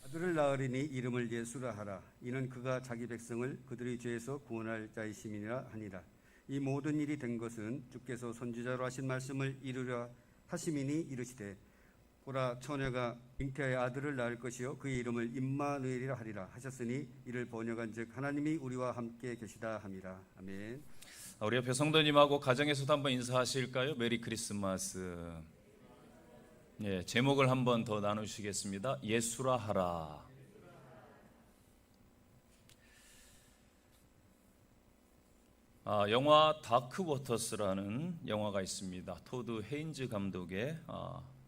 아들을 낳으리니 이름을 예수라 하라. 이는 그가 자기 백성을 그들의 죄에서 구원할 자이심이니라 하니라. 이 모든 일이 된 것은 주께서 선지자로 하신 말씀을 이루려 하심이니 이르시되 보라 처녀가 잉태하여 아들을 낳을 것이요 그의 이름을 임마누엘이라 하리라 하셨으니 이를 번역한즉 하나님이 우리와 함께 계시다 함이라. 아멘. 우리 옆에 성도님하고 가정에서도 한번 인사하실까요? 메리 크리스마스. 예, 제목을 한번 더 나누시겠습니다. 예수라 하라. 영화 다크 워터스라는 영화가 있습니다. 토드 헤인즈 감독의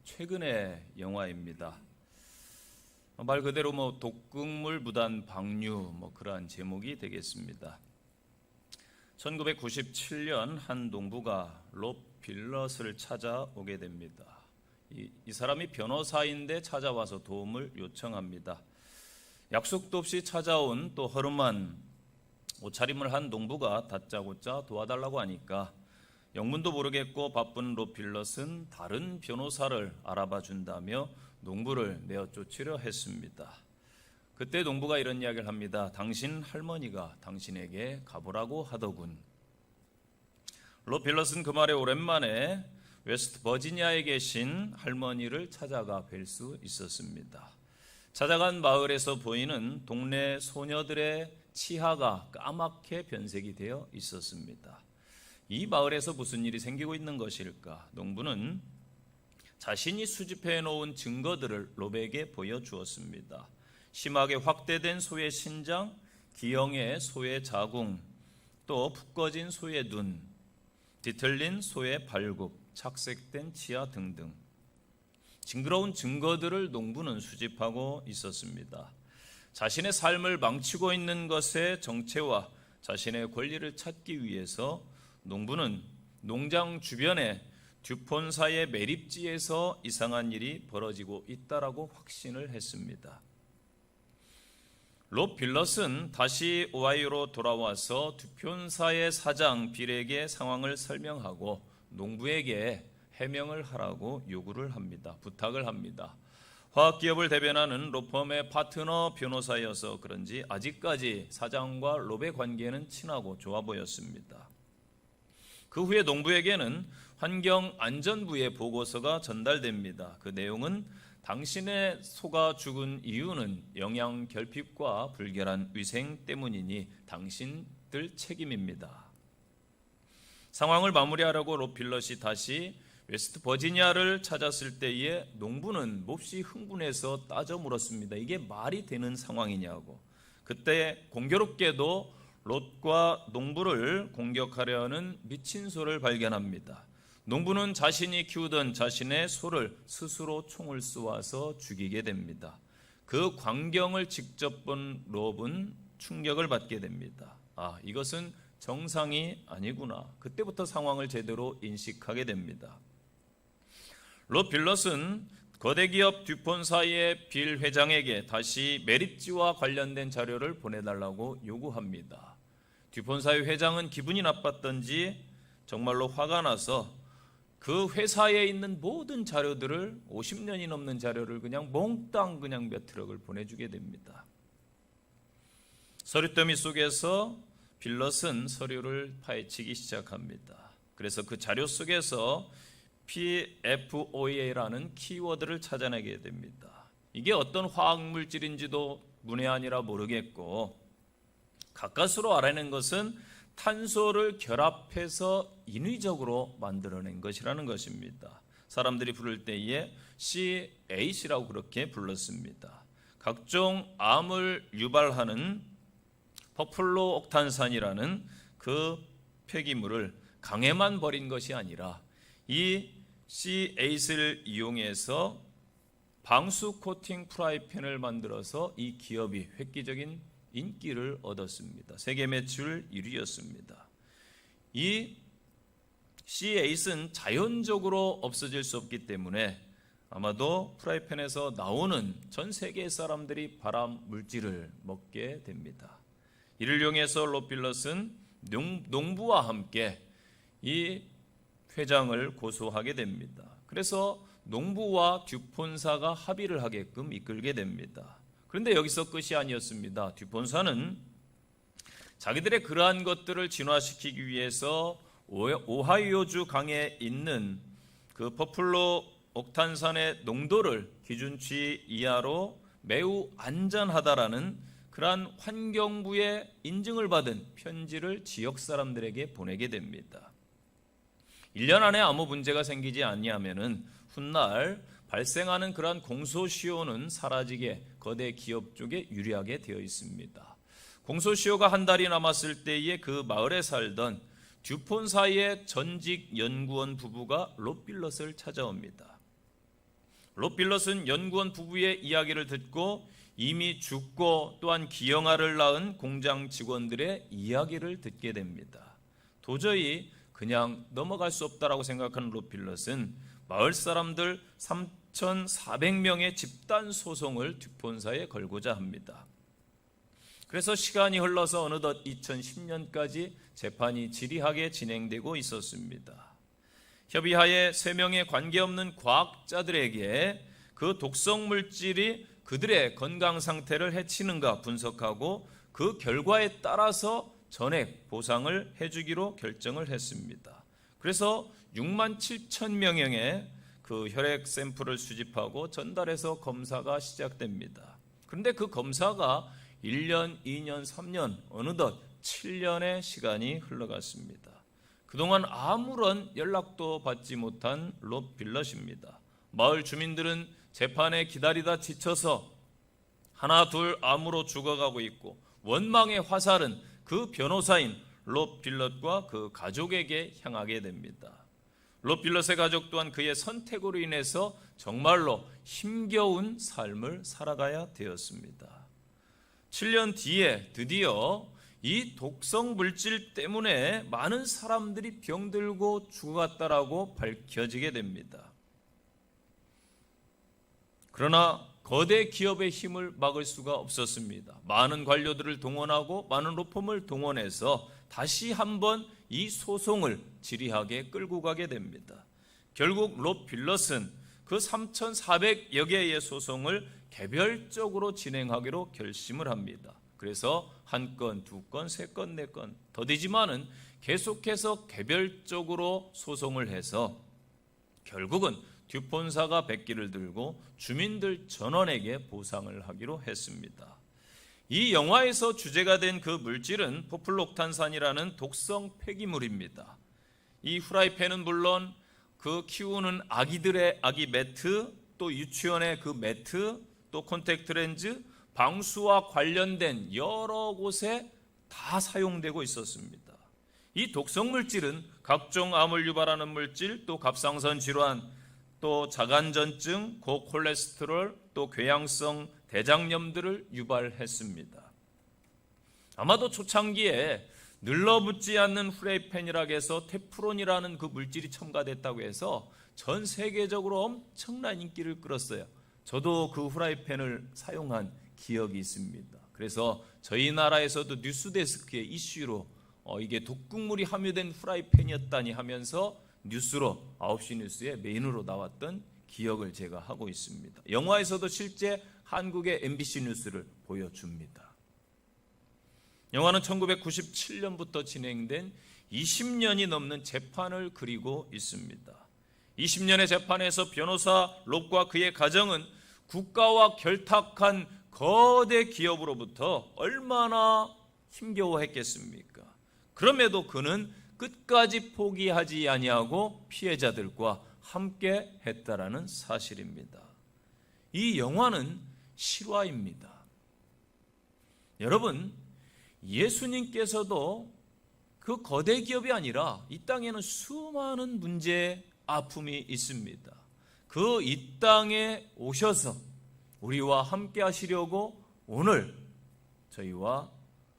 최근의 영화입니다. 말 그대로 독극물 무단 방류 그러한 제목이 되겠습니다. 1997년 한 농부가 롭 빌럿을 찾아오게 됩니다. 이 사람이 변호사인데 찾아와서 도움을 요청합니다. 약속도 없이 찾아온 또 허름한 옷차림을 한 농부가 다짜고짜 도와달라고 하니까 영문도 모르겠고 바쁜 롭 빌럿은 다른 변호사를 알아봐 준다며 농부를 내어 쫓으려 했습니다. 그때 농부가 이런 이야기를 합니다. 당신 할머니가 당신에게 가보라고 하더군. 롭 빌럿은 그 말에 오랜만에 웨스트 버지니아에 계신 할머니를 찾아가 뵐 수 있었습니다. 찾아간 마을에서 보이는 동네 소녀들의 치아가 까맣게 변색이 되어 있었습니다. 이 마을에서 무슨 일이 생기고 있는 것일까? 농부는 자신이 수집해 놓은 증거들을 롭에게 보여주었습니다. 심하게 확대된 소의 신장, 기형의 소의 자궁, 또 붓거진 소의 눈, 뒤틀린 소의 발굽, 착색된 치아 등등 징그러운 증거들을 농부는 수집하고 있었습니다. 자신의 삶을 망치고 있는 것의 정체와 자신의 권리를 찾기 위해서 농부는 농장 주변의 듀폰사의 매립지에서 이상한 일이 벌어지고 있다라고 확신을 했습니다. 롭 빌럿은 다시 오하이오로 돌아와서 듀폰사의 사장 빌에게 상황을 설명하고 농부에게 해명을 하라고 요구를 합니다. 부탁을 합니다. 화학기업을 대변하는 로펌의 파트너 변호사여서 그런지 아직까지 사장과 롭의 관계는 친하고 좋아 보였습니다. 그 후에 농부에게는 환경안전부의 보고서가 전달됩니다. 그 내용은 당신의 소가 죽은 이유는 영양 결핍과 불결한 위생 때문이니 당신들 책임입니다. 상황을 마무리하려고 롭 빌럿이 다시 웨스트 버지니아를 찾았을 때에 농부는 몹시 흥분해서 따져 물었습니다. 이게 말이 되는 상황이냐고. 그때 공교롭게도 롯과 농부를 공격하려 하는 미친 소를 발견합니다. 농부는 자신이 키우던 자신의 소를 스스로 총을 쏘아서 죽이게 됩니다. 그 광경을 직접 본 롭은 충격을 받게 됩니다. 이것은 정상이 아니구나. 그때부터 상황을 제대로 인식하게 됩니다. 롭 빌럿은 거대 기업 듀폰사의 빌 회장에게 다시 매립지와 관련된 자료를 보내달라고 요구합니다. 듀폰사의 회장은 기분이 나빴던지 정말로 화가 나서 그 회사에 있는 모든 자료들을 50년이 넘는 자료를 그냥 몽땅 몇 트럭을 보내주게 됩니다. 서류더미 속에서 빌럿은 서류를 파헤치기 시작합니다. 그래서 그 자료 속에서 PFOA라는 키워드를 찾아내게 됩니다. 이게 어떤 화학물질인지도 문외한이라 모르겠고 가까스로 알아낸 것은 탄소를 결합해서 인위적으로 만들어낸 것이라는 것입니다. 사람들이 부를 때에 C8이라고 그렇게 불렀습니다. 각종 암을 유발하는 퍼플로옥탄산이라는 그 폐기물을 강에만 버린 것이 아니라 이 C8을 이용해서 방수 코팅 프라이팬을 만들어서 이 기업이 획기적인 인기를 얻었습니다. 세계 매출 1위였습니다. 이 C8은 자연적으로 없어질 수 없기 때문에 아마도 프라이팬에서 나오는 전 세계 사람들이 발암 물질을 먹게 됩니다. 이를 이용해서 롭 빌럿은 농부와 함께 이 회장을 고소하게 됩니다. 그래서 농부와 듀폰사가 합의를 하게끔 이끌게 됩니다. 그런데 여기서 끝이 아니었습니다. 뒷본사는 자기들의 그러한 것들을 진화시키기 위해서 오하이오주 강에 있는 그 버플로 옥탄산의 농도를 기준치 이하로 매우 안전하다라는 그러한 환경부의 인증을 받은 편지를 지역 사람들에게 보내게 됩니다. 1년 안에 아무 문제가 생기지 아니하면은 훗날 발생하는 그러한 공소시효는 사라지게 거대 기업 쪽에 유리하게 되어 있습니다. 공소시효가 한 달이 남았을 때에 그 마을에 살던 듀폰사의 전직 연구원 부부가 롯빌럿을 찾아옵니다. 롯빌럿은 연구원 부부의 이야기를 듣고 이미 죽고 또한 기형아를 낳은 공장 직원들의 이야기를 듣게 됩니다. 도저히 그냥 넘어갈 수 없다라고 생각하는 롯빌럿은 마을 사람들 3,400명의 집단 소송을 듀폰사에 걸고자 합니다. 그래서 시간이 흘러서 어느덧 2010년까지 재판이 지리하게 진행되고 있었습니다. 협의하에 3명의 관계없는 과학자들에게 그 독성 물질이 그들의 건강 상태를 해치는가 분석하고 그 결과에 따라서 전액 보상을 해주기로 결정을 했습니다. 그래서 6만 7천 명의 그 혈액 샘플을 수집하고 전달해서 검사가 시작됩니다. 그런데 그 검사가 1년, 2년, 3년, 어느덧 7년의 시간이 흘러갔습니다. 그동안 아무런 연락도 받지 못한 롯빌럿입니다. 마을 주민들은 재판에 기다리다 지쳐서 하나 둘 암으로 죽어가고 있고 원망의 화살은 그 변호사인 롯빌럿과 그 가족에게 향하게 됩니다. 롯빌럿의 가족 또한 그의 선택으로 인해서 정말로 힘겨운 삶을 살아가야 되었습니다. 7년 뒤에 드디어 이 독성 물질 때문에 많은 사람들이 병들고 죽어갔다라고 밝혀지게 됩니다. 그러나 거대 기업의 힘을 막을 수가 없었습니다. 많은 관료들을 동원하고 많은 로펌을 동원해서 다시 한번 이 소송을 지리하게 끌고 가게 됩니다. 결국 롯빌럿은 그 3,400여 개의 소송을 개별적으로 진행하기로 결심을 합니다. 그래서 1건, 2건, 3건, 4건 더디지만은 계속해서 개별적으로 소송을 해서 결국은 듀폰사가 백기를 들고 주민들 전원에게 보상을 하기로 했습니다. 이 영화에서 주제가 된 그 물질은 포플록탄산이라는 독성 폐기물입니다. 이 후라이팬은 물론 그 키우는 아기들의 아기 매트, 또 유치원의 그 매트, 또 콘택트 렌즈, 방수와 관련된 여러 곳에 다 사용되고 있었습니다. 이 독성 물질은 각종 암을 유발하는 물질, 또 갑상선 질환, 또 자간전증, 고콜레스테롤, 또 궤양성 대장염들을 유발했습니다. 아마도 초창기에 늘러붙지 않는 후라이팬이라고 해서 테프론이라는 그 물질이 첨가됐다고 해서 전 세계적으로 엄청난 인기를 끌었어요. 저도 그 후라이팬을 사용한 기억이 있습니다. 그래서 저희 나라에서도 뉴스데스크의 이슈로 이게 독극물이 함유된 후라이팬이었다니 하면서 뉴스로 9시 뉴스에 메인으로 나왔던 기억을 제가 하고 있습니다. 영화에서도 실제 한국의 MBC 뉴스를 보여줍니다. 영화는 1997년부터 진행된 20년이 넘는 재판을 그리고 있습니다. 20년의 재판에서 변호사 롯과 그의 가정은 국가와 결탁한 거대 기업으로부터 얼마나 힘겨워했겠습니까? 그럼에도 그는 끝까지 포기하지 아니하고 피해자들과 함께 했다라는 사실입니다. 이 영화는 실화입니다. 여러분, 예수님께서도 그 거대 기업이 아니라 이 땅에는 수많은 문제, 아픔이 있습니다. 그 이 땅에 오셔서 우리와 함께 하시려고 오늘 저희와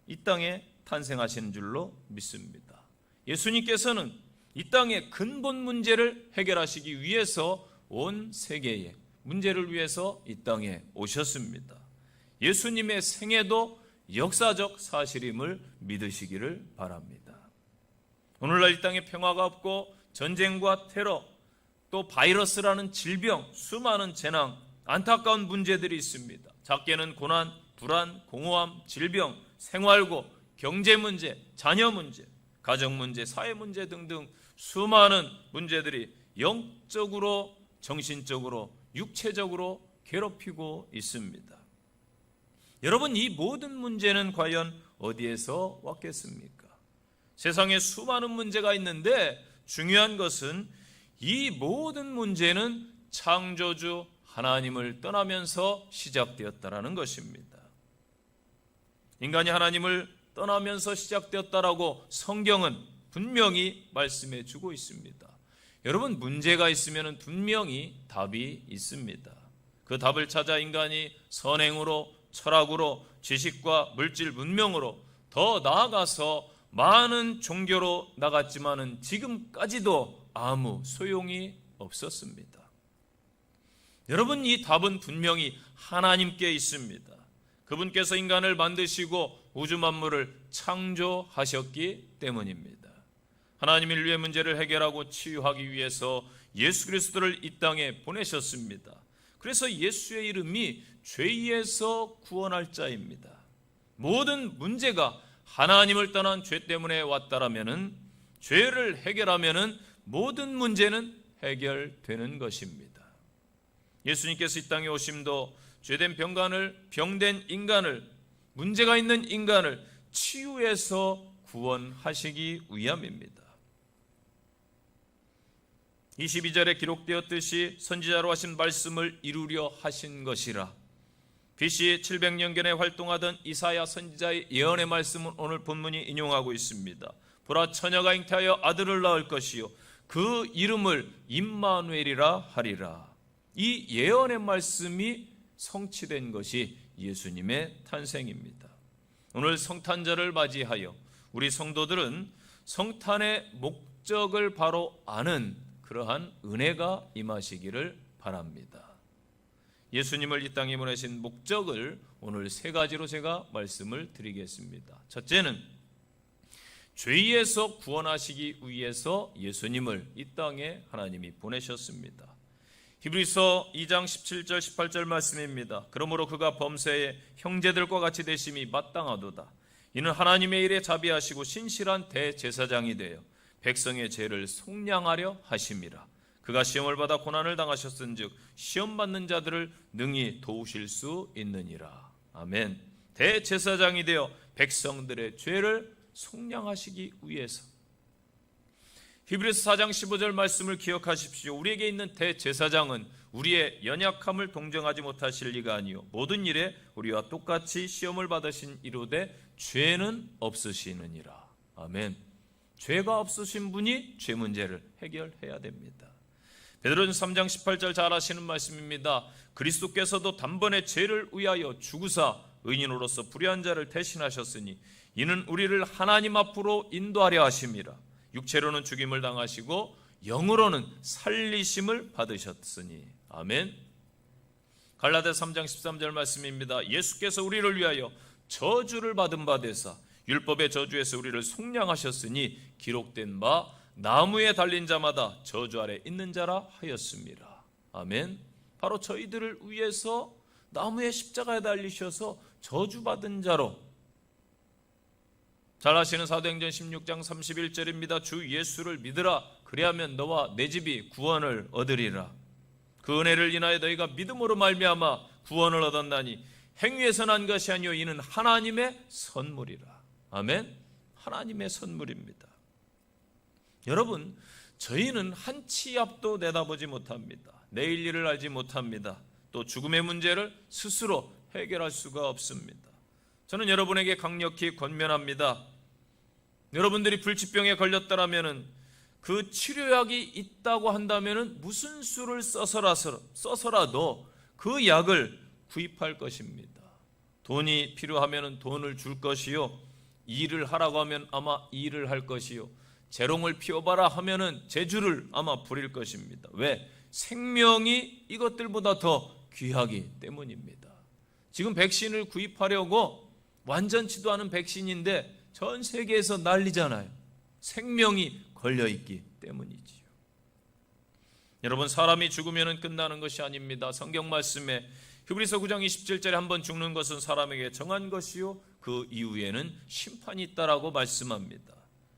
이 땅에 탄생하신 줄로 믿습니다. 예수님께서는 이 땅의 근본 문제를 해결하시기 위해서 온 세계의 문제를 위해서 이 땅에 오셨습니다. 예수님의 생애도 역사적 사실임을 믿으시기를 바랍니다. 오늘날 이 땅에 평화가 없고 전쟁과 테러, 또 바이러스라는 질병, 수많은 재난, 안타까운 문제들이 있습니다. 작게는 고난, 불안, 공허함, 질병, 생활고, 경제 문제, 자녀 문제, 가정 문제, 사회 문제 등등 수많은 문제들이 영적으로, 정신적으로, 육체적으로 괴롭히고 있습니다. 여러분, 이 모든 문제는 과연 어디에서 왔겠습니까? 세상에 수많은 문제가 있는데 중요한 것은 이 모든 문제는 창조주 하나님을 떠나면서 시작되었다라는 것입니다. 인간이 하나님을 떠나면서 시작되었다라고 성경은 분명히 말씀해 주고 있습니다. 여러분, 문제가 있으면 분명히 답이 있습니다. 그 답을 찾아 인간이 선행으로, 철학으로, 지식과 물질 문명으로 더 나아가서 많은 종교로 나갔지만은 지금까지도 아무 소용이 없었습니다. 여러분, 이 답은 분명히 하나님께 있습니다. 그분께서 인간을 만드시고 우주 만물을 창조하셨기 때문입니다. 하나님이 인류의 문제를 해결하고 치유하기 위해서 예수 그리스도를 이 땅에 보내셨습니다. 그래서 예수의 이름이 죄에서 구원할 자입니다. 모든 문제가 하나님을 떠난 죄 때문에 왔다라면은, 죄를 해결하면은 모든 문제는 해결되는 것입니다. 예수님께서 이 땅에 오심도 죄된 병된 인간을, 문제가 있는 인간을 치유해서 구원하시기 위함입니다. 22절에 기록되었듯이 선지자로 하신 말씀을 이루려 하신 것이라. BC 700년경에 활동하던 이사야 선지자의 예언의 말씀은 오늘 본문이 인용하고 있습니다. 보라, 처녀가 잉태하여 아들을 낳을 것이요 그 이름을 임마누엘이라 하리라. 이 예언의 말씀이 성취된 것이 예수님의 탄생입니다. 오늘 성탄절을 맞이하여 우리 성도들은 성탄의 목적을 바로 아는 그러한 은혜가 임하시기를 바랍니다. 예수님을 이 땅에 보내신 목적을 오늘 세 가지로 제가 말씀을 드리겠습니다. 첫째는 죄에서 구원하시기 위해서 예수님을 이 땅에 하나님이 보내셨습니다. 히브리서 2장 17절 18절 말씀입니다. 그러므로 그가 범죄의 형제들과 같이 되심이 마땅하도다. 이는 하나님의 일에 자비하시고 신실한 대제사장이 되어 백성의 죄를 속량하려 하심이라. 그가 시험을 받아 고난을 당하셨은즉 시험 받는 자들을 능히 도우실 수 있느니라. 아멘. 대제사장이 되어 백성들의 죄를 속량하시기 위해서. 히브리서 4장 15절 말씀을 기억하십시오. 우리에게 있는 대제사장은 우리의 연약함을 동정하지 못하실 리가 아니요 모든 일에 우리와 똑같이 시험을 받으신 이로되 죄는 없으시느니라. 아멘. 죄가 없으신 분이 죄 문제를 해결해야 됩니다. 베드로전 3장 18절 잘 아시는 말씀입니다. 그리스도께서도 단번에 죄를 위하여 죽으사 의인으로서 불의한 자를 대신하셨으니 이는 우리를 하나님 앞으로 인도하려 하심이라. 육체로는 죽임을 당하시고 영으로는 살리심을 받으셨으니. 아멘. 갈라디아 3장 13절 말씀입니다. 예수께서 우리를 위하여 저주를 받은 바 되사 율법의 저주에서 우리를 속량하셨으니 기록된 바 나무에 달린 자마다 저주 아래 있는 자라 하였습니다. 아멘. 바로 저희들을 위해서 나무에 십자가에 달리셔서 저주받은 자로. 잘 아시는 사도행전 16장 31절입니다. 주 예수를 믿으라. 그리하면 너와 내 집이 구원을 얻으리라. 그 은혜를 인하여 너희가 믿음으로 말미암아 구원을 얻었나니 행위에서 난 것이 아니요 이는 하나님의 선물이라. 아멘. 하나님의 선물입니다. 여러분, 저희는 한 치 앞도 내다보지 못합니다. 내일 일을 알지 못합니다. 또 죽음의 문제를 스스로 해결할 수가 없습니다. 저는 여러분에게 강력히 권면합니다. 여러분들이 불치병에 걸렸다라면 그 치료약이 있다고 한다면 무슨 수를 써서라도 그 약을 구입할 것입니다. 돈이 필요하면 돈을 줄 것이요, 일을 하라고 하면 아마 일을 할 것이요, 재롱을 피워봐라 하면은 재주를 아마 부릴 것입니다. 왜? 생명이 이것들보다 더 귀하기 때문입니다. 지금 백신을 구입하려고 완전치도 않은 백신인데 전 세계에서 난리잖아요. 생명이 걸려있기 때문이지요. 여러분, 사람이 죽으면 끝나는 것이 아닙니다. 성경 말씀에 히브리서 9장 27절에 한번 죽는 것은 사람에게 정한 것이요 그 이후에는 심판이 있다라고 말씀합니다.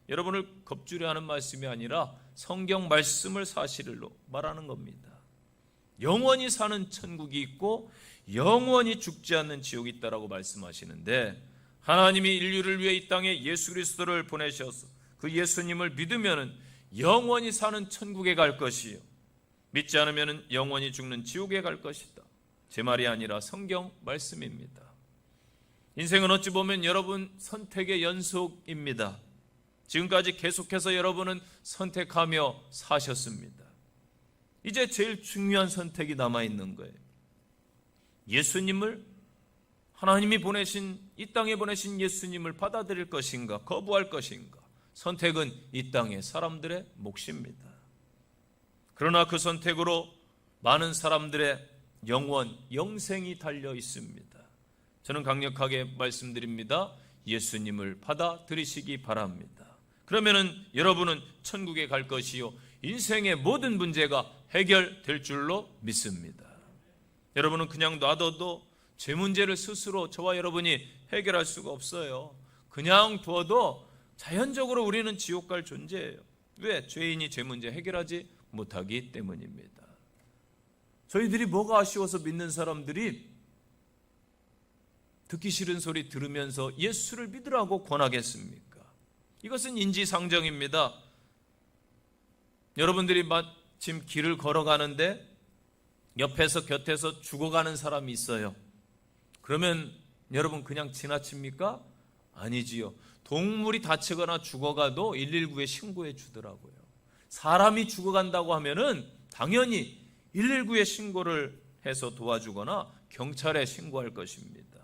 여러분을 겁주려 하는 말씀이 아니라 성경 말씀을 사실로 말하는 겁니다. 영원히 사는 천국이 있고 영원히 죽지 않는 지옥이 있다라고 말씀하시는데, 하나님이 인류를 위해 이 땅에 예수 그리스도를 보내셔서 그 예수님을 믿으면 영원히 사는 천국에 갈 것이요, 믿지 않으면 영원히 죽는 지옥에 갈 것이다. 제 말이 아니라 성경 말씀입니다. 인생은 어찌 보면 여러분 선택의 연속입니다. 지금까지 계속해서 여러분은 선택하며 사셨습니다. 이제 제일 중요한 선택이 남아있는 거예요. 예수님을, 하나님이 보내신, 이 땅에 보내신 예수님을 받아들일 것인가, 거부할 것인가. 선택은 이 땅의 사람들의 몫입니다. 그러나 그 선택으로 많은 사람들의 영원, 영생이 달려 있습니다. 저는 강력하게 말씀드립니다. 예수님을 받아들이시기 바랍니다. 그러면은 여러분은 천국에 갈 것이요, 인생의 모든 문제가 해결될 줄로 믿습니다. 여러분은 그냥 놔둬도 제 문제를 스스로 저와 여러분이 해결할 수가 없어요. 그냥 두어도 자연적으로 우리는 지옥 갈 존재예요. 왜? 죄인이 제 문제 해결하지 못하기 때문입니다. 저희들이 뭐가 아쉬워서 믿는 사람들이 듣기 싫은 소리 들으면서 예수를 믿으라고 권하겠습니까? 이것은 인지상정입니다. 여러분들이 마침 길을 걸어가는데 옆에서 곁에서 죽어가는 사람이 있어요. 그러면 여러분 그냥 지나칩니까? 아니지요. 동물이 다치거나 죽어가도 119에 신고해 주더라고요. 사람이 죽어간다고 하면은 당연히 119에 신고를 해서 도와주거나 경찰에 신고할 것입니다.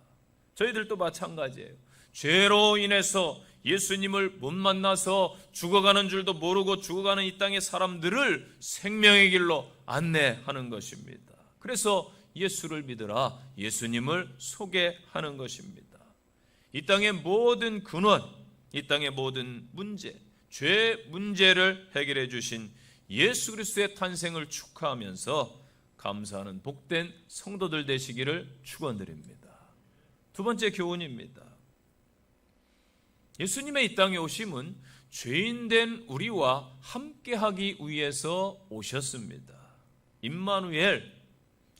저희들도 마찬가지예요. 죄로 인해서 예수님을 못 만나서 죽어가는 줄도 모르고 죽어가는 이 땅의 사람들을 생명의 길로 안내하는 것입니다. 그래서 예수를 믿으라, 예수님을 소개하는 것입니다. 이 땅의 모든 근원, 이 땅의 모든 문제, 죄 문제를 해결해 주신 예수 그리스도의 탄생을 축하하면서 감사하는 복된 성도들 되시기를 축원드립니다. 두 번째 교훈입니다. 예수님의 이 땅에 오심은 죄인된 우리와 함께하기 위해서 오셨습니다. 임마누엘,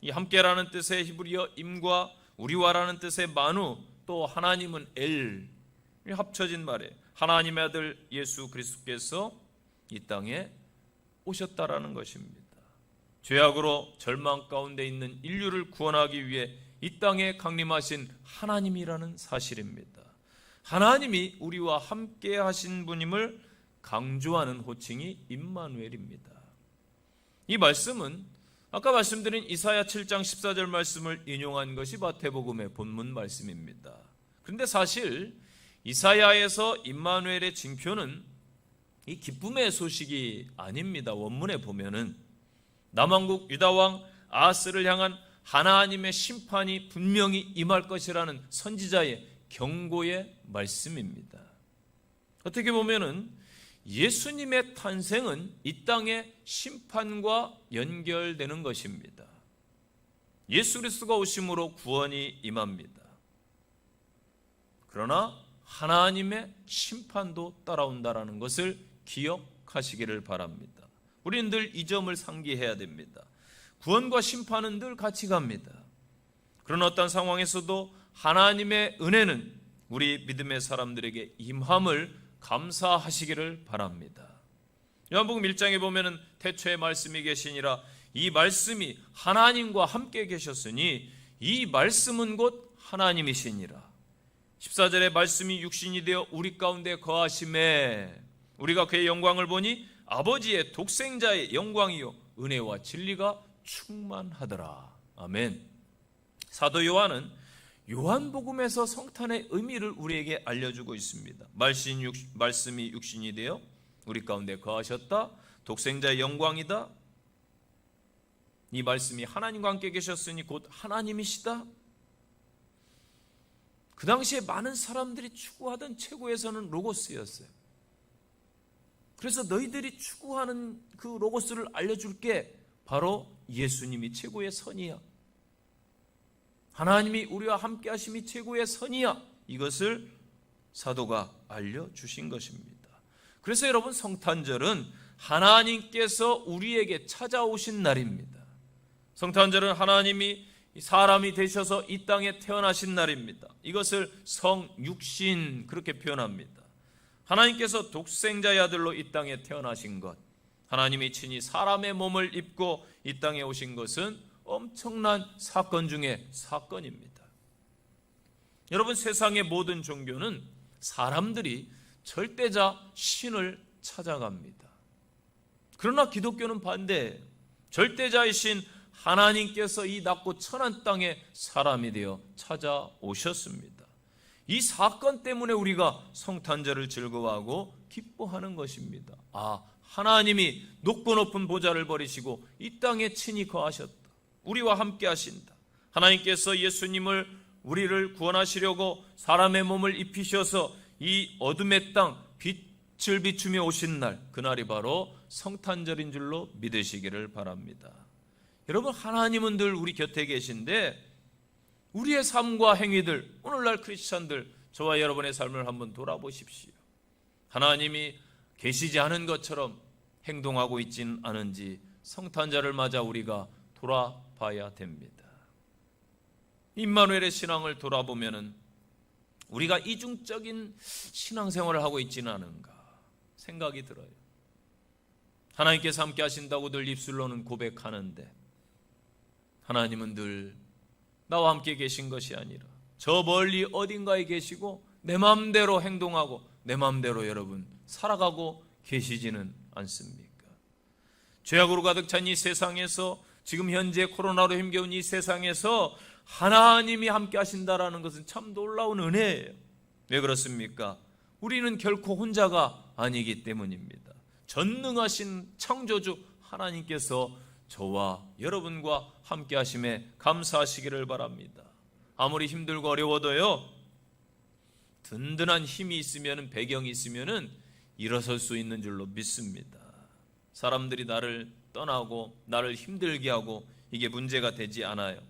이 함께라는 뜻의 히브리어 임과 우리와라는 뜻의 마누, 또 하나님은 엘, 합쳐진 말이에요. 하나님의 아들 예수 그리스도께서 이 땅에 오셨다라는 것입니다. 죄악으로 절망 가운데 있는 인류를 구원하기 위해 이 땅에 강림하신 하나님이라는 사실입니다. 하나님이 우리와 함께 하신 분임을 강조하는 호칭이 임마누엘입니다. 이 말씀은 아까 말씀드린 이사야 7장 14절 말씀을 인용한 것이 마태복음의 본문 말씀입니다. 그런데 사실 이사야에서 임마누엘의 징표는 이 기쁨의 소식이 아닙니다. 원문에 보면은 남왕국 유다왕 아하스를 향한 하나님의 심판이 분명히 임할 것이라는 선지자의 경고의 말씀입니다. 어떻게 보면은 예수님의 탄생은 이 땅의 심판과 연결되는 것입니다. 예수 그리스도가 오심으로 구원이 임합니다. 그러나 하나님의 심판도 따라온다라는 것을 기억하시기를 바랍니다. 우리는 늘 이 점을 상기해야 됩니다. 구원과 심판은 늘 같이 갑니다. 그런 어떤 상황에서도 하나님의 은혜는 우리 믿음의 사람들에게 임함을 감사하시기를 바랍니다. 요한복음 1장에 보면은 태초에 말씀이 계시니라, 이 말씀이 하나님과 함께 계셨으니 이 말씀은 곧 하나님이시니라. 14절에 말씀이 육신이 되어 우리 가운데 거하심에 우리가 그의 영광을 보니 아버지의 독생자의 영광이요 은혜와 진리가 충만하더라. 아멘. 사도 요한은 요한복음에서 성탄의 의미를 우리에게 알려주고 있습니다. 말씀이 육신이 되어 우리 가운데 거하셨다. 독생자의 영광이다. 이 말씀이 하나님과 함께 계셨으니 곧 하나님이시다. 그 당시에 많은 사람들이 추구하던 최고에서는 로고스였어요. 그래서 너희들이 추구하는 그 로고스를 알려줄게, 바로 예수님이 최고의 선이야. 하나님이 우리와 함께 하심이 최고의 선이야. 이것을 사도가 알려주신 것입니다. 그래서 여러분, 성탄절은 하나님께서 우리에게 찾아오신 날입니다. 성탄절은 하나님이 사람이 되셔서 이 땅에 태어나신 날입니다. 이것을 성육신 그렇게 표현합니다. 하나님께서 독생자의 아들로 이 땅에 태어나신 것, 하나님이 친히 사람의 몸을 입고 이 땅에 오신 것은 엄청난 사건 중에 사건입니다. 여러분, 세상의 모든 종교는 사람들이 절대자 신을 찾아갑니다. 그러나 기독교는 반대예요. 절대자이신 하나님께서 이 낮고 천한 땅에 사람이 되어 찾아오셨습니다. 이 사건 때문에 우리가 성탄절을 즐거워하고 기뻐하는 것입니다. 하나님이 높고 높은 보좌를 버리시고 이 땅에 친히 거하셨다. 우리와 함께 하신다. 하나님께서 예수님을, 우리를 구원하시려고 사람의 몸을 입히셔서 이 어둠의 땅 빛을 비추며 오신 날, 그날이 바로 성탄절인 줄로 믿으시기를 바랍니다. 여러분, 하나님은 늘 우리 곁에 계신데 우리의 삶과 행위들, 오늘날 크리스찬들, 저와 여러분의 삶을 한번 돌아보십시오. 하나님이 계시지 않은 것처럼 행동하고 있진 않은지 성탄절을 맞아 우리가 돌아봐야 됩니다. 임마누엘의 신앙을 돌아보면 우리가 이중적인 신앙생활을 하고 있지는 않은가 생각이 들어요. 하나님께서 함께 하신다고 늘 입술로는 고백하는데 하나님은 늘 나와 함께 계신 것이 아니라 저 멀리 어딘가에 계시고 내 마음대로 행동하고 내 마음대로 여러분 살아가고 계시지는 않습니까? 죄악으로 가득 찬 이 세상에서, 지금 현재 코로나로 힘겨운 이 세상에서 하나님이 함께 하신다라는 것은 참 놀라운 은혜예요. 왜 그렇습니까? 우리는 결코 혼자가 아니기 때문입니다. 전능하신 창조주 하나님께서 저와 여러분과 함께 하심에 감사하시기를 바랍니다. 아무리 힘들고 어려워도요, 든든한 힘이 있으면, 배경이 있으면 일어설 수 있는 줄로 믿습니다. 사람들이 나를 떠나고 나를 힘들게 하고 이게 문제가 되지 않아요.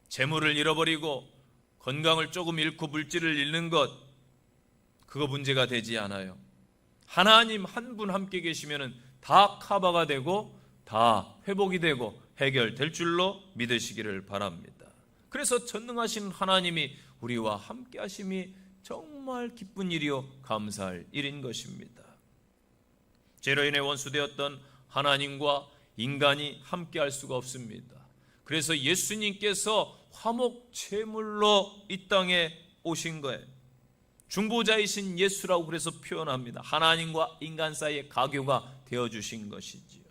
재물을 잃어버리고 건강을 조금 잃고 물질을 잃는 것, 그거 문제가 되지 않아요. 하나님 한 분 함께 계시면 다 커버가 되고 다 회복이 되고 해결될 줄로 믿으시기를 바랍니다. 그래서 전능하신 하나님이 우리와 함께 하심이 정말 기쁜 일이요 감사할 일인 것입니다. 죄로 인해 원수되었던 하나님과 인간이 함께 할 수가 없습니다. 그래서 예수님께서 화목 제물로 이 땅에 오신 거예요. 중보자이신 예수라고 그래서 표현합니다. 하나님과 인간 사이의 가교가 되어주신 것이지요.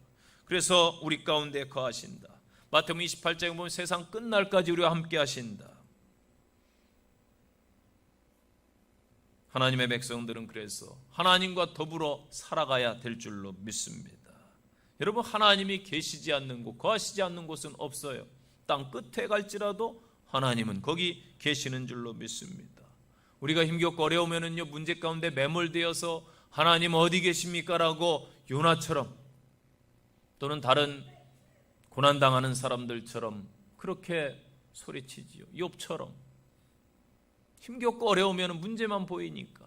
그래서 우리 가운데 거하신다. 마태복음 28장에 보면 세상 끝날까지 우리와 함께 하신다. 하나님의 백성들은 그래서 하나님과 더불어 살아가야 될 줄로 믿습니다. 여러분, 하나님이 계시지 않는 곳, 거하시지 않는 곳은 없어요. 땅 끝에 갈지라도 하나님은 거기 계시는 줄로 믿습니다. 우리가 힘겹고 어려우면은요, 문제 가운데 매몰되어서 하나님 어디 계십니까? 라고 요나처럼 또는 다른 고난당하는 사람들처럼 그렇게 소리치지요. 욥처럼 힘겹고 어려우면 문제만 보이니까.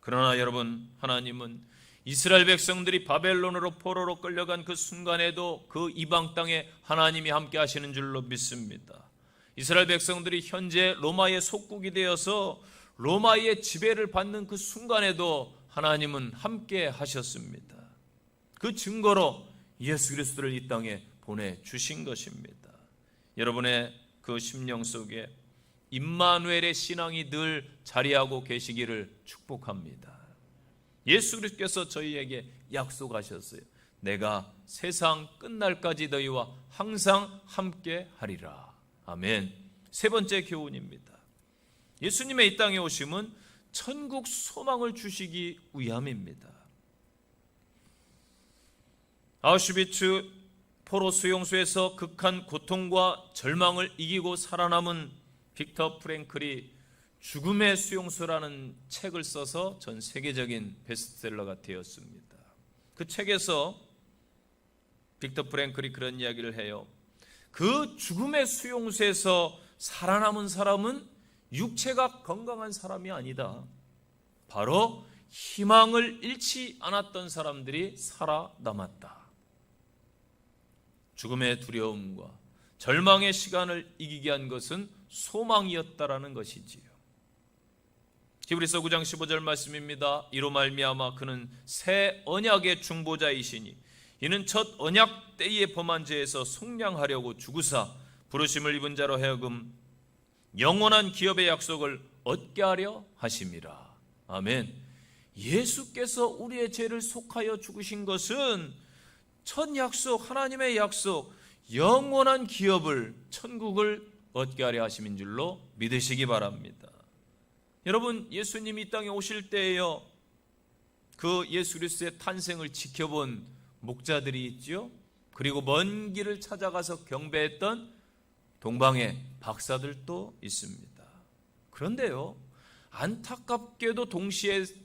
그러나 여러분, 하나님은 이스라엘 백성들이 바벨론으로 포로로 끌려간 그 순간에도 그 이방 땅에 하나님이 함께 하시는 줄로 믿습니다. 이스라엘 백성들이 현재 로마의 속국이 되어서 로마의 지배를 받는 그 순간에도 하나님은 함께 하셨습니다. 그 증거로 예수 그리스도를 이 땅에 보내주신 것입니다. 여러분의 그 심령 속에 임마누엘의 신앙이 늘 자리하고 계시기를 축복합니다. 예수 그리스도께서 저희에게 약속하셨어요. 내가 세상 끝날까지 너희와 항상 함께 하리라. 아멘. 세 번째 교훈입니다. 예수님의 이 땅에 오심은 천국 소망을 주시기 위함입니다. 아우슈비츠 포로 수용소에서 극한 고통과 절망을 이기고 살아남은 빅터 프랭클이 죽음의 수용소라는 책을 써서 전 세계적인 베스트셀러가 되었습니다. 그 책에서 빅터 프랭클이 그런 이야기를 해요. 그 죽음의 수용소에서 살아남은 사람은 육체가 건강한 사람이 아니다. 바로 희망을 잃지 않았던 사람들이 살아남았다. 죽음의 두려움과 절망의 시간을 이기게 한 것은 소망이었다라는 것이지요. 히브리서 9장 15절 말씀입니다. 이로 말미암아 그는 새 언약의 중보자이시니 이는 첫 언약 때의 범한 죄에서 속량하려고 죽으사 부르심을 입은 자로 하여금 영원한 기업의 약속을 얻게 하려 하심이라. 아멘. 예수께서 우리의 죄를 속하여 죽으신 것은 첫 약속, 하나님의 약속, 영원한 기업을, 천국을 얻게 하려 하심인 줄로 믿으시기 바랍니다. 여러분, 예수님이 이 땅에 오실 때에요, 그 예수 그리스도의 탄생을 지켜본 목자들이 있죠. 그리고 먼 길을 찾아가서 경배했던 동방의 박사들도 있습니다. 그런데요, 안타깝게도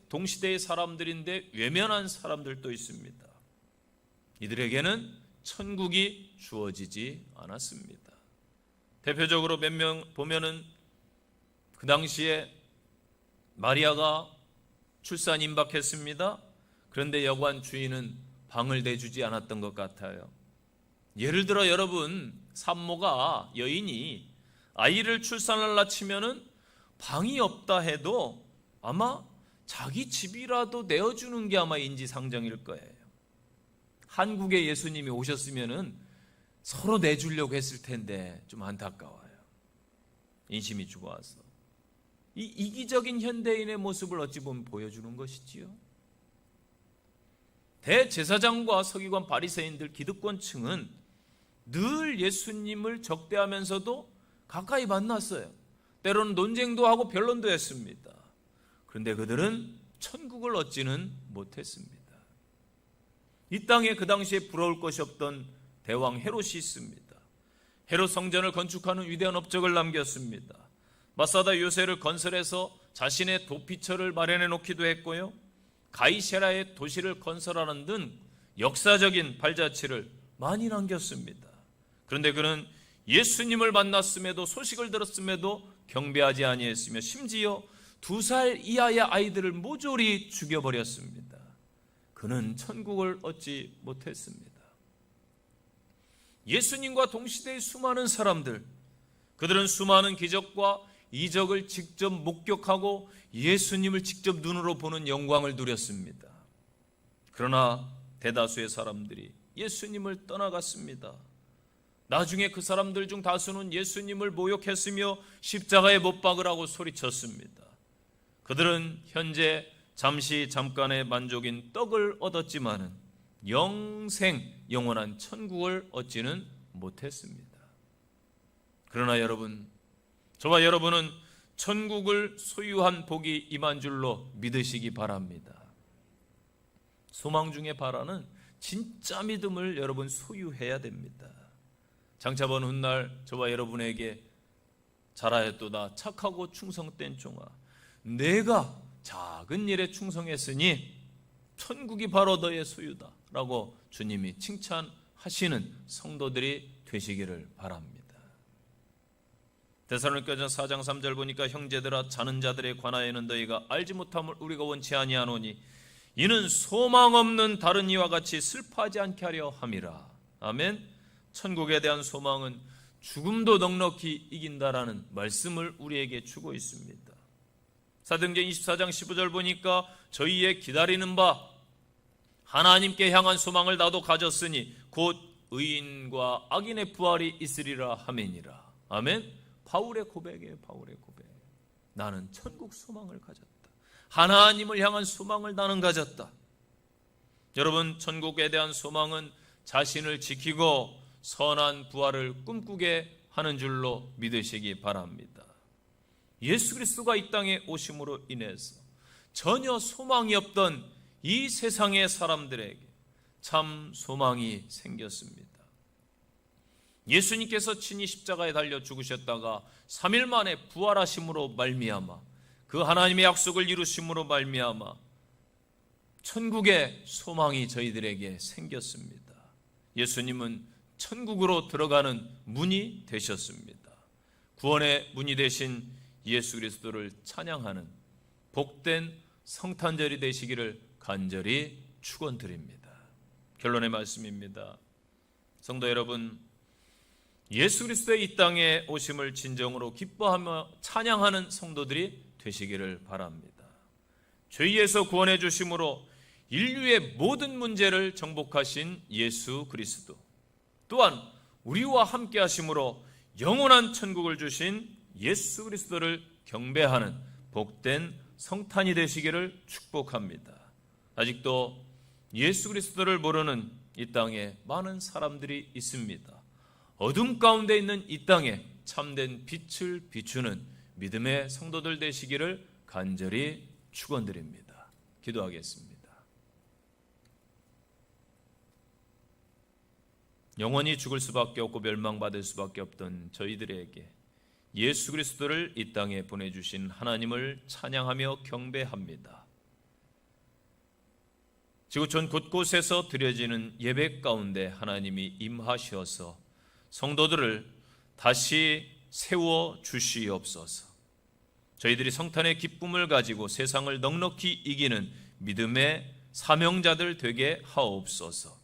동시대의 사람들인데 외면한 사람들도 있습니다. 이들에게는 천국이 주어지지 않았습니다. 대표적으로 몇 명 보면은 그 당시에 마리아가 출산 임박했습니다. 그런데 여관 주인은 방을 내주지 않았던 것 같아요. 예를 들어 여러분, 산모가, 여인이 아이를 출산하려 치면은 방이 없다 해도 아마 자기 집이라도 내어주는 게 아마 인지상정일 거예요. 한국에 예수님이 오셨으면은 서로 내주려고 했을 텐데 좀 안타까워요. 인심이 죽어와서. 이 이기적인 현대인의 모습을 어찌 보면 보여주는 것이지요. 대제사장과 서기관 바리새인들 기득권층은 늘 예수님을 적대하면서도 가까이 만났어요. 때로는 논쟁도 하고 변론도 했습니다. 그런데 그들은 천국을 얻지는 못했습니다. 이 땅에 그 당시에 부러울 것이 없던 대왕 헤롯이 있습니다. 헤롯 성전을 건축하는 위대한 업적을 남겼습니다. 마사다 요새를 건설해서 자신의 도피처를 마련해 놓기도 했고요, 가이세라의 도시를 건설하는 등 역사적인 발자취를 많이 남겼습니다. 그런데 그는 예수님을 만났음에도, 소식을 들었음에도 경배하지 아니했으며 심지어 2살 이하의 아이들을 모조리 죽여버렸습니다. 그는 천국을 얻지 못했습니다. 예수님과 동시대의 수많은 사람들, 그들은 수많은 기적과 이적을 직접 목격하고 예수님을 직접 눈으로 보는 영광을 누렸습니다. 그러나 대다수의 사람들이 예수님을 떠나갔습니다. 나중에 그 사람들 중 다수는 예수님을 모욕했으며 십자가에 못 박으라고 소리쳤습니다. 그들은 현재 잠깐의 만족인 떡을 얻었지만은 영원한 천국을 얻지는 못했습니다. 그러나 여러분, 저와 여러분은 천국을 소유한 복이 임한 줄로 믿으시기 바랍니다. 소망 중에 바라는 진짜 믿음을 여러분 소유해야 됩니다. 장차 먼 훗날 저와 여러분에게 자라였도다 착하고 충성된 종아, 내가 작은 일에 충성했으니 천국이 바로 너의 소유다 라고 주님이 칭찬하시는 성도들이 되시기를 바랍니다. 데살로니가전서 4장 3절 보니까 형제들아, 자는 자들에 관하여는 너희가 알지 못함을 우리가 원치 아니하노니 이는 소망 없는 다른 이와 같이 슬퍼하지 않게 하려 함이라. 아멘. 천국에 대한 소망은 죽음도 넉넉히 이긴다라는 말씀을 우리에게 주고 있습니다. 사도행전 24장 15절 보니까 저희의 기다리는 바 하나님께 향한 소망을 나도 가졌으니 곧 의인과 악인의 부활이 있으리라 하매니라. 아멘. 바울의 고백이에요. 바울의 고백. 나는 천국 소망을 가졌다. 하나님을 향한 소망을 나는 가졌다. 여러분, 천국에 대한 소망은 자신을 지키고 선한 부활을 꿈꾸게 하는 줄로 믿으시기 바랍니다. 예수 그리스도가 이 땅에 오심으로 인해서 전혀 소망이 없던 이 세상의 사람들에게 참 소망이 생겼습니다. 예수님께서 친히 십자가에 달려 죽으셨다가 3일 만에 부활하심으로 말미암아 그 하나님의 약속을 이루심으로 말미암아 천국의 소망이 저희들에게 생겼습니다. 예수님은 천국으로 들어가는 문이 되셨습니다. 구원의 문이 되신 예수 그리스도를 찬양하는 복된 성탄절이 되시기를 간절히 축원드립니다. 결론의 말씀입니다. 성도 여러분, 예수 그리스도의 이 땅에 오심을 진정으로 기뻐하며 찬양하는 성도들이 되시기를 바랍니다. 죄에서 구원해 주심으로 인류의 모든 문제를 정복하신 예수 그리스도, 또한 우리와 함께 하심으로 영원한 천국을 주신 예수 그리스도를 경배하는 복된 성탄이 되시기를 축복합니다. 아직도 예수 그리스도를 모르는 이 땅에 많은 사람들이 있습니다. 어둠 가운데 있는 이 땅에 참된 빛을 비추는 믿음의 성도들 되시기를 간절히 축원드립니다. 기도하겠습니다. 영원히 죽을 수밖에 없고 멸망받을 수밖에 없던 저희들에게 예수 그리스도를 이 땅에 보내주신 하나님을 찬양하며 경배합니다. 지구촌 곳곳에서 드려지는 예배 가운데 하나님이 임하셔서 성도들을 다시 세워 주시옵소서. 저희들이 성탄의 기쁨을 가지고 세상을 넉넉히 이기는 믿음의 사명자들 되게 하옵소서.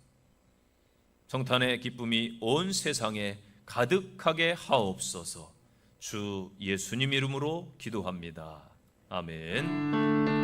성탄의 기쁨이 온 세상에 가득하게 하옵소서. 주 예수님 이름으로 기도합니다. 아멘.